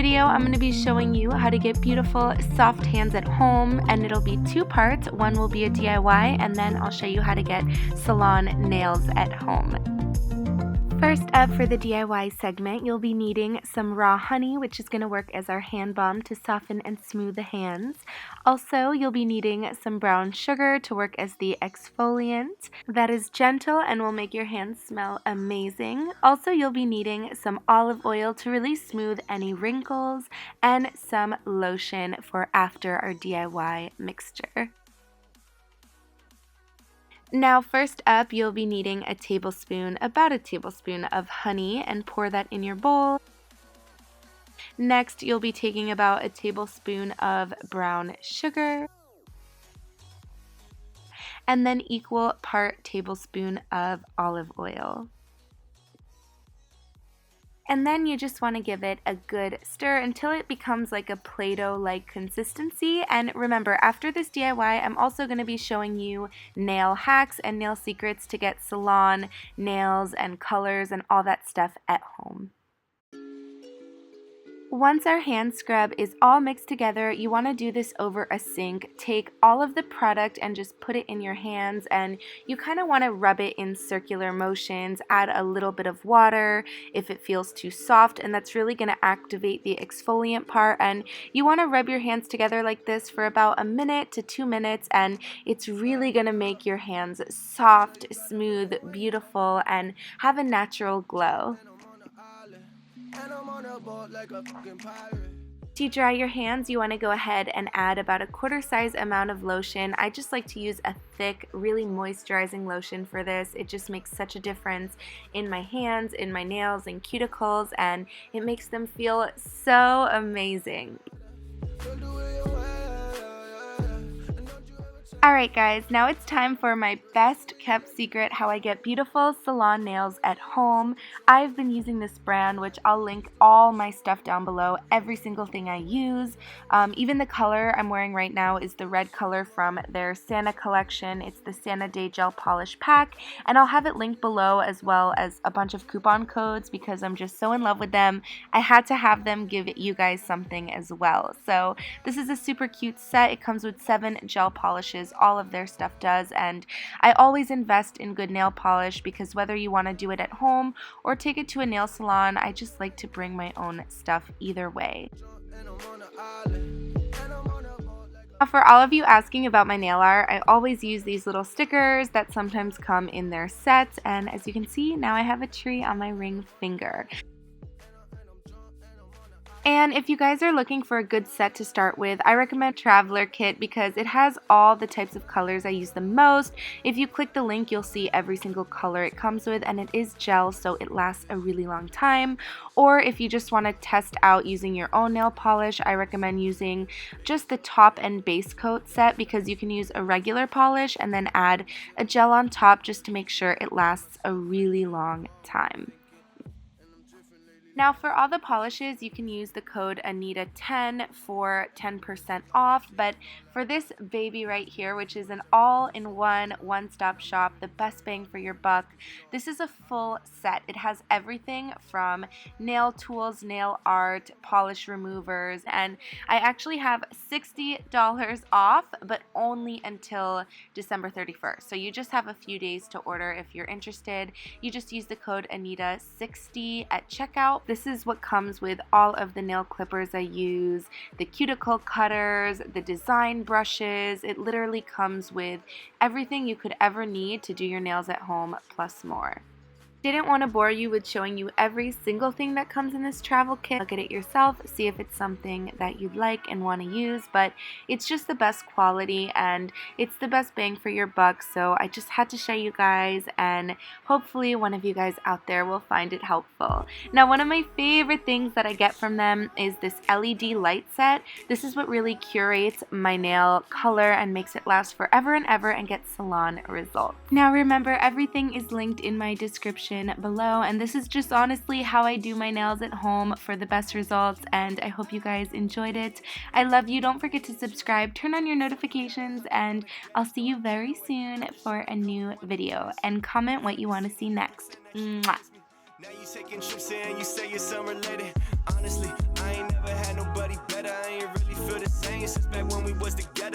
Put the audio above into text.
video, I'm going to be showing you how to get beautiful soft hands at home, and it'll be two parts. One will be a DIY, and then I'll show you how to get salon nails at home. First up, for the DIY segment, you'll be needing some raw honey, which is going to work as our hand balm to soften and smooth the hands. Also, you'll be needing some brown sugar to work as the exfoliant that is gentle and will make your hands smell amazing. Also, you'll be needing some olive oil to really smooth any wrinkles, and some lotion for after our DIY mixture. Now, first up, you'll be needing about a tablespoon of honey, and pour that in your bowl. Next, you'll be taking about a tablespoon of brown sugar, and then equal part tablespoon of olive oil. And then you just want to give it a good stir until it becomes like a Play-Doh-like consistency. And remember, after this DIY, I'm also going to be showing you nail hacks and nail secrets to get salon nails and colors and all that stuff at home. Once our hand scrub is all mixed together, you want to do this over a sink. Take all of the product and just put it in your hands, and you kind of want to rub it in circular motions. Add a little bit of water if it feels too soft, and that's really going to activate the exfoliant part. And you want to rub your hands together like this for about 1 minute to 2 minutes, and it's really going to make your hands soft, smooth, beautiful, and have a natural glow. To dry your hands, you want to go ahead and add about a quarter size amount of lotion. I just like to use a thick, really moisturizing lotion for this. It just makes such a difference in my hands, in my nails, and cuticles, and it makes them feel so amazing. Alright guys, now it's time for my best kept secret, how I get beautiful salon nails at home. I've been using this brand, which I'll link all my stuff down below, every single thing I use. Even the color I'm wearing right now is the red color from their Santa collection. It's the Santa Day Gel Polish Pack, and I'll have it linked below, as well as a bunch of coupon codes because I'm just so in love with them. I had to have them give you guys something as well. So this is a super cute set. It comes with 7 gel polishes. All of their stuff does, and I always invest in good nail polish because whether you want to do it at home or take it to a nail salon, I just like to bring my own stuff either way. Now, for all of you asking about my nail art, I always use these little stickers that sometimes come in their sets, and as you can see, now I have a tree on my ring finger. And if you guys are looking for a good set to start with, I recommend Traveler Kit because it has all the types of colors I use the most. If you click the link, you'll see every single color it comes with, and it is gel, so it lasts a really long time. Or if you just want to test out using your own nail polish, I recommend using just the top and base coat set because you can use a regular polish and then add a gel on top just to make sure it lasts a really long time. Now, for all the polishes, you can use the code Anita10 for 10% off, but for this baby right here, which is an all-in-one, one-stop shop, the best bang for your buck, this is a full set. It has everything from nail tools, nail art, polish removers, and I actually have $60 off, but only until December 31st. So you just have a few days to order if you're interested. You just use the code Anita60 at checkout. This is what comes with all of the nail clippers I use, the cuticle cutters, the design brushes. It literally comes with everything you could ever need to do your nails at home, plus more. Didn't want to bore you with showing you every single thing that comes in this travel kit. Look at it yourself, see if it's something that you'd like and want to use, but it's just the best quality and it's the best bang for your buck, so I just had to show you guys, and hopefully one of you guys out there will find it helpful. Now, one of my favorite things that I get from them is this LED light set. This is what really curates my nail color and makes it last forever and ever and get salon results. Now remember, everything is linked in my description below, and this is just honestly how I do my nails at home for the best results, and I hope you guys enjoyed it. I love you. Don't forget to subscribe, turn on your notifications, and I'll see you very soon for a new video, and comment what you want to see next. Mwah. Now you taking trips and you say you're some related. Honestly, I ain't never had million since back when we was together.